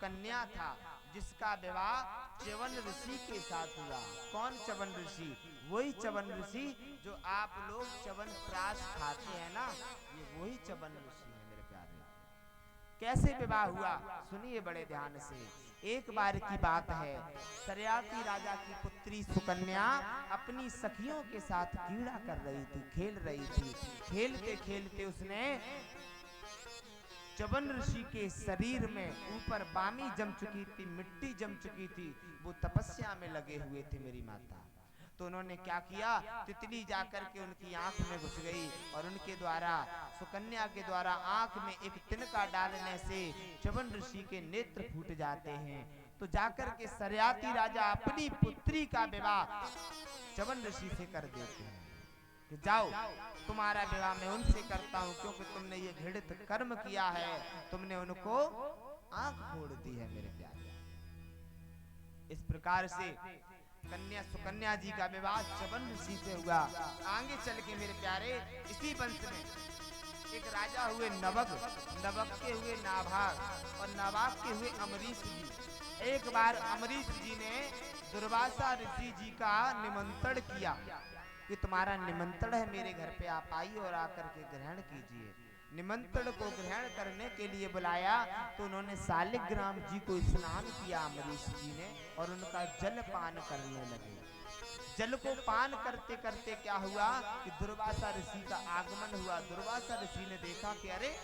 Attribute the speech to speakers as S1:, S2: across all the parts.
S1: सुकन्या था, जिसका विवाह च्यवन ऋषि के साथ हुआ। कौन च्यवन ऋषि? वही च्यवन ऋषि जो आप लोग च्यवनप्राश खाते हैं ना, ये वही च्यवन ऋषि है मेरे प्यारे। कैसे विवाह हुआ सुनिए बड़े ध्यान से। एक बार की बात है, सरियाती राजा की पुत्री सुकन्या अपनी सखियों के साथ क्रीड़ा कर रही थी, खेल रही थी। खेलते खेलते उसने च्यवन ऋषि के शरीर में ऊपर बामी जम चुकी थी, मिट्टी जम चुकी थी, वो तपस्या में लगे हुए थे मेरी माता। तो उन्होंने क्या किया, तितली जाकर के उनकी आंख में घुस गई और उनके द्वारा, सुकन्या के द्वारा आंख में एक तिनका डालने से च्यवन ऋषि के नेत्र फूट जाते हैं। तो जाकर के सरियाती राजा अपनी पुत्री का विवाह च्यवन ऋषि से कर देते हैं कि जाओ तुम्हारा विवाह मैं उनसे करता हूं, क्योंकि तुमने ये घृणित कर्म किया है, तुमने उनको आंख फोड़ दी है मेरे प्यारे। इस प्रकार से कन्या सुकन्या जी का विवाह च्यवन ऋषि से हुआ। आगे चल के मेरे प्यारे इसी वंश में एक राजा हुए नवग, नवग के हुए नाभाग और नाभाग के हुए अमरीश जी। एक बार अमरीश जी ने दुर्वासा ऋषि जी का निमंत्रण किया कि तुम्हारा निमंत्रण है मेरे घर पे, आप आइए और आकर के ग्रहण कीजिए। निमंत्रण को ग्रहण करने के लिए बुलाया तो उन्होंने शालिग्राम जी को स्नान किया अमरीश जी ने, और उनका जल पान करने लगे। जल को पान करते करते क्या हुआ कि दुर्वासा ऋषि का आगमन हुआ। दुर्वासा ऋषि ने देखा कि अरे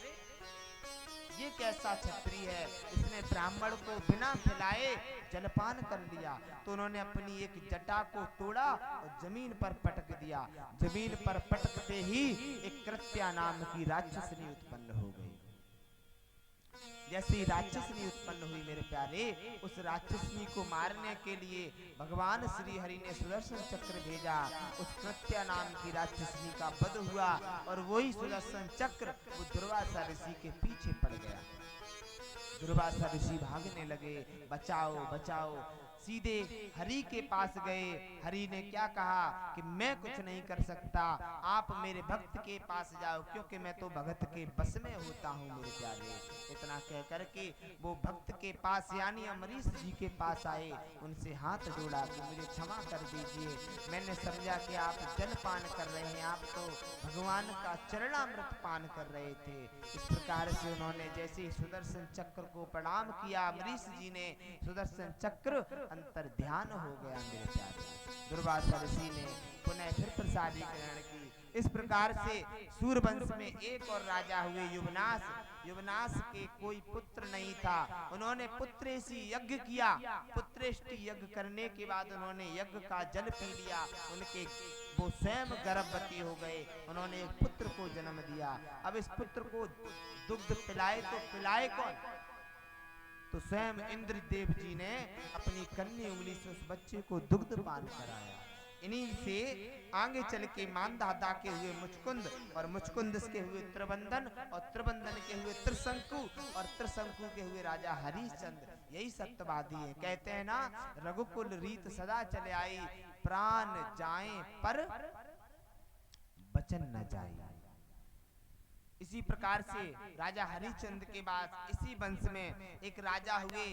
S1: ये कैसा क्षत्रिय है, इसने ब्राह्मण को बिना खिलाए जलपान कर लिया। तो उन्होंने अपनी एक जटा को तोड़ा और जमीन पर पटक दिया। जमीन पर पटकते ही एक कृत्या नाम की राक्षसनी उत्पन्न हो गई। जैसे ही राक्षसनी उत्पन्न हुई मेरे प्यारे, उस राक्षसनी को मारने के लिए भगवान श्री हरि ने सुदर्शन चक्र भेजा। उस कृत्या नाम की राक्षसनी का वध हुआ और वही सुदर्शन चक्र वो दुर्वासा ऋषि के पीछे पड़ गया। दुर्वासा ऋषि भागने लगे, बचाओ बचाओ। सीधे हरि के पास गए। हरि ने क्या कहा कि मैं कुछ नहीं कर सकता, आप मेरे भक्त के पास जाओ, क्योंकि मैं तो भक्त के बस में होता हूँ मेरे प्यारे। इतना कह करके वो भक्त के पास यानी अमरीश जी के पास आए, उनसे हाथ जोड़ा कि मुझे क्षमा कर दीजिए, मैंने समझा कि आप जल पान कर रहे हैं, आप तो भगवान का चरणामृत पान कर रहे थे। इस प्रकार से उन्होंने जैसे ही सुदर्शन चक्र को प्रणाम किया, अमरीश जी ने सुदर्शन चक्र अंतर ध्यान हो गया मेरे प्यारे। दुर्वासा ऋषि ने पुनः फिर प्रसादी ग्रहण की। इस प्रकार से सूरवंश में एक और राजा हुए युवनाश। युवनाश के कोई पुत्र नहीं था, उन्होंने पुत्रेष्टि यज्ञ किया। पुत्रेष्टि यज्ञ करने के बाद उन्होंने यज्ञ का जल पी लिया, उनके वो स्वयं गर्भवती हो गए, उन्होंने एक पुत्र को जन्म दिया। अब इस पुत्र को दुग्ध पिलाए तो पिलाए कौन? तो स्वयं इंद्रदेव जी ने अपनी कन्नी उंगली से उस बच्चे को दुग्ध पान कराया। इन्हीं से आगे चल के मानधाता के हुए मुचकुंद, और मुचकुंद के हुए त्रिबंधन, और त्रिबंधन के हुए त्रिशंकु, और त्रिशंकु के हुए राजा हरिश्चंद्र। यही सत्यवादी है। कहते हैं ना, रघुकुल रीत सदा चले आई, प्राण जाए पर वचन न जाए। इसी प्रकार से राजा हरिश्चंद्र के बाद इसी वंश में एक राजा हुए,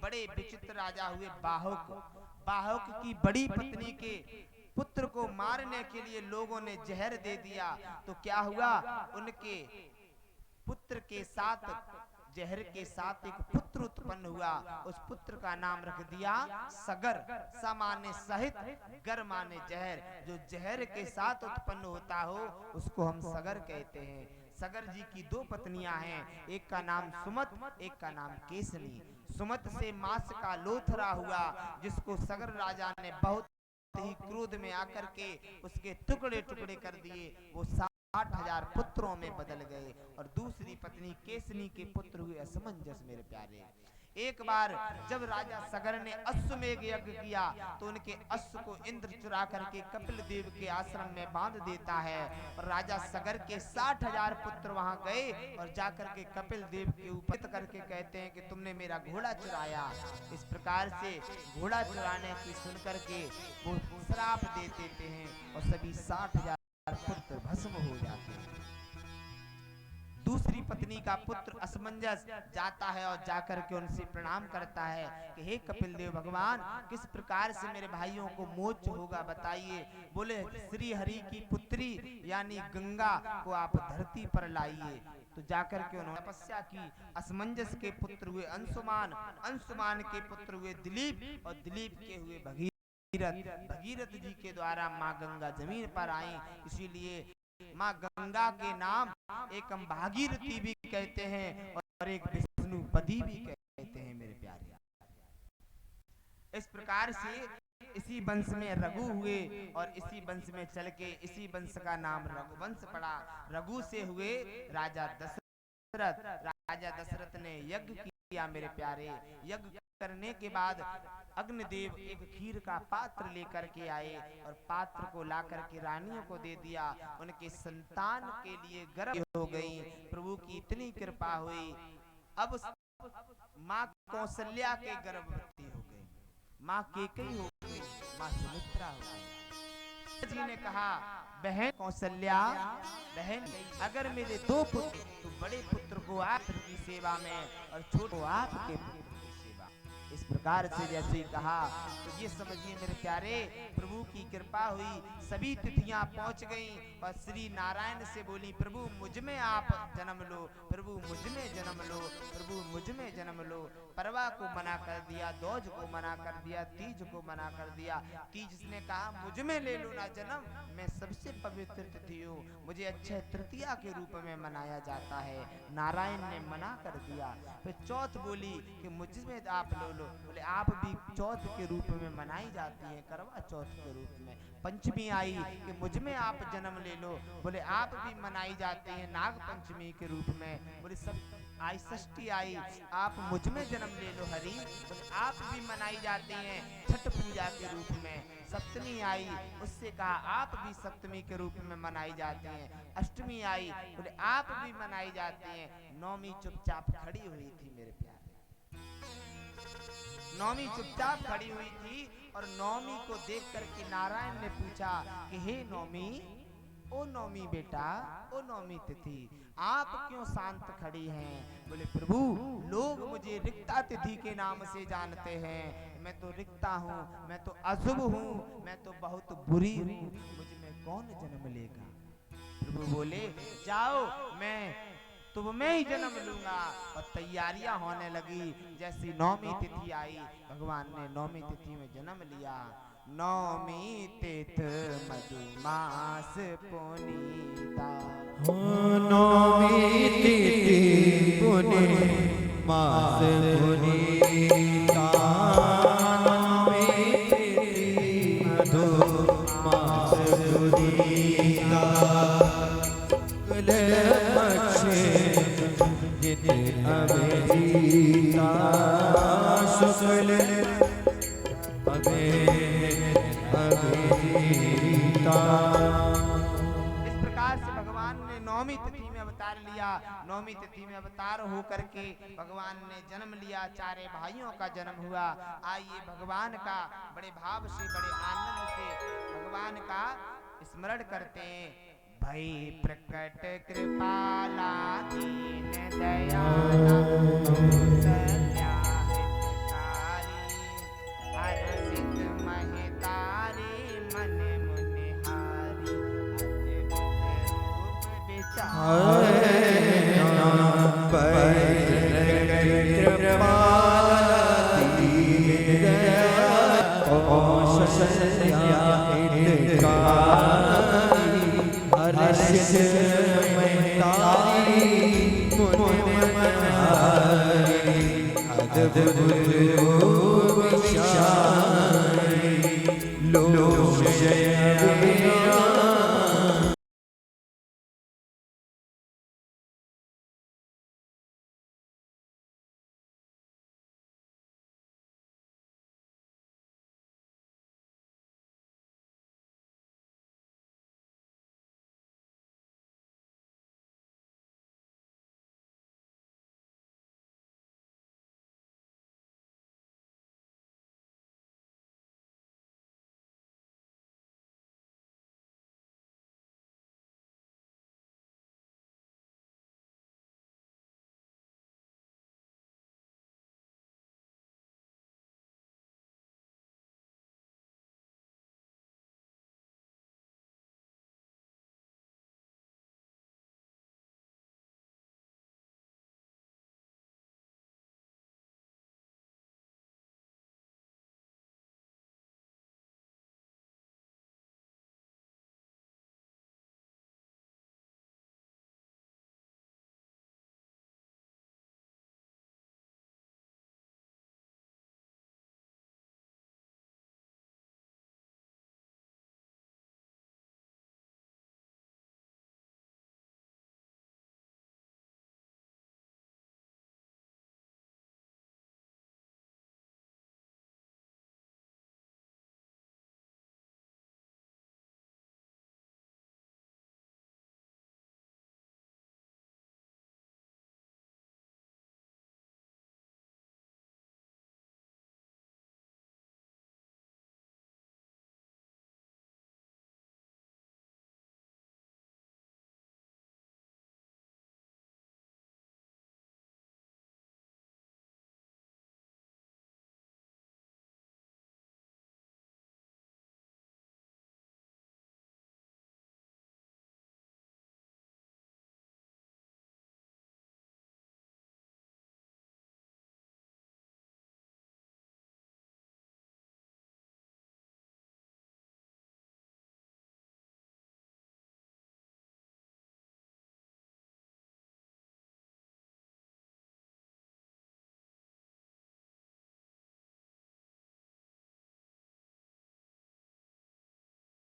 S1: बड़े विचित्र राजा हुए बाहुक। बाहुक की बड़ी पत्नी के पुत्र को मारने के लिए लोगों ने जहर दे दिया। तो क्या हुआ, उनके पुत्र के साथ, जहर के साथ एक पुत्र उत्पन्न हुआ। उस पुत्र का नाम रख दिया सगर। स माने सहित, गर माने जहर। जो जहर के साथ उत्पन्न होता हो उसको हम सगर कहते हैं। सगर जी की दो पत्नियां हैं, एक का नाम सुमत, एक का नाम केसनी। सुमत से मांस का लोथरा हुआ, जिसको सगर राजा ने बहुत ही क्रोध में आकर के उसके टुकड़े टुकड़े कर दिए। वो 60,000 पुत्रों में बदल गए। और दूसरी पत्नी केसनी के पुत्र हुए असमंजस मेरे प्यारे। एक बार जब राजा सगर ने अश्वमेघ यज्ञ किया तो उनके अश्व को इंद्र चुरा करके कपिल देव के आश्रम में बांध देता है। और राजा सगर के 60,000 पुत्र वहां गए और जाकर के कपिल देव के ऊपर करके कहते हैं कि तुमने मेरा घोड़ा चुराया। इस प्रकार से घोड़ा चुराने की सुन करके वो श्राप दे देते हैं और सभी 60,000 पुत्र भस्म हो जाते हैं। दूसरी पत्नी का पुत्र असमंजस जाता है और जाकर के उनसे प्रणाम करता है कि हे कपिल देव भगवान, किस प्रकार से मेरे भाइयों को मोक्ष होगा बताइए। बोले श्री हरि की पुत्री यानी गंगा को आप धरती पर लाइए। तो जाकर के उन्होंने तपस्या की। असमंजस के पुत्र हुए अंशुमान, अंशुमान के पुत्र हुए दिलीप और दिलीप के हुए भगीरथ। भगीरथ जी के द्वारा माँ गंगा जमीन पर आई। इसीलिए माँ गंगा के नाम एक हम भागीरथी भी कहते हैं और एक विष्णुपदी भी कहते हैं मेरे प्यारे। इस प्रकार से इसी वंश में रघु हुए और इसी वंश में चल के इसी वंश का नाम रघुवंश पड़ा। रघु से हुए राजा दशरथ। राजा दशरथ ने यज्ञ किया मेरे प्यारे। यज्ञ करने के बाद अग्निदेव एक खीर का पात्र लेकर के आए और पात्र को ला करके रानियों को दे दिया। उनके संतान के लिए गर्भ हो गई। प्रभु की इतनी कृपा हुई। अब माँ कौशल्या के गर्भवती हो गई, माँ केकई हो गई, माँ सुमित्रा हो गई। जी ने कहा बहन कौशल्या, बहन अगर मेरे दो पुत्र, तो बड़े पुत्र को आपकी सेवा में और छोटे को आपके पुत्र की सेवा। इस प्रकार से जैसे ही कहा तो ये समझिए मेरे प्यारे, प्रभु की कृपा हुई। सभी तिथियां पहुंच गईं और श्री नारायण से बोली प्रभु मुझ में आप जन्म लो, प्रभु मुझ में जन्म लो, प्रभु मुझ में जन्म लो। परवा को मना कर दिया, दोज को मना कर दिया, तीज को मना कर दिया। तीज ने कहा मुझ में ले लो ना जन्म, मैं सबसे पवित्र तिथि हूँ, मुझे अक्षय तृतीया के रूप में मनाया जाता है। नारायण ने मना कर दिया। फिर चौथ बोली कि मुझ में आप लो लो, बोले आप भी चौथ के रूप में मनाई जाती है, करवा चौथ के रूप में। पंचमी आई कि मुझ में आप जन्म ले लो, बोले आप भी मनाई जाती है नाग पंचमी के रूप में। बोले सब आई। षष्ठी आई, आप मुझ में जन्म ले लो हरि, बोले आप भी मनाई जाती हैं छठ पूजा के रूप में। सप्तमी आई, उससे कहा आप भी सप्तमी के रूप में मनाई जाती हैं। अष्टमी आई, बोले आप भी मनाई जाती हैं। नौमी चुपचाप खड़ी हुई थी मेरे प्यारे। नौमी चुपचाप खड़ी हुई थी और नौमी को देख करके नारायण ने पूछा कि हे नौमी, ओ नौमी बेटा, ओ नौमी तिथि, आप क्यों शांत खड़ी हैं? बोले प्रभु लोग मुझे रिक्ता तिथि के नाम से जानते हैं, मैं तो रिक्ता हूँ, मैं तो अशुभ हूँ, मैं तो बहुत बुरी हूँ, मुझ में कौन जन्म लेगा? प्रभु बोले जाओ मैं तुम में ही जन्म लूंगा। और तैयारियां होने लगी। जैसी नौमी तिथि आई, भगवान ने नौमी तिथि में जन्म लिया। नौमी तिथ मधुमास पुनीता,
S2: नौमी तिथि पुनीमास पुनीता, नौमी तिथि मधुमास पुनीता। अभिजीता शुक्ल अभिजीता।
S1: इस प्रकार से भगवान ने नौमी तिथि में अवतार लिया। नौमी तिथि में अवतार होकर के भगवान ने जन्म लिया। चारे भाइयों का जन्म हुआ। आइए भगवान का बड़े भाव से, बड़े आनंद से भगवान का स्मरण करते हैं। भई प्रकट कृपाला दीन दयाला कौशल्या हितकारी, हर्षित महितारी मन मुनिहारी, अद्भुत रूप विचार।
S2: प्रकट कृपाला दीन दयाला कौशल्या हितकारी, हर्षित महितारी मुनि मनहारी, अद्भुत रूप विचारी, लोक जय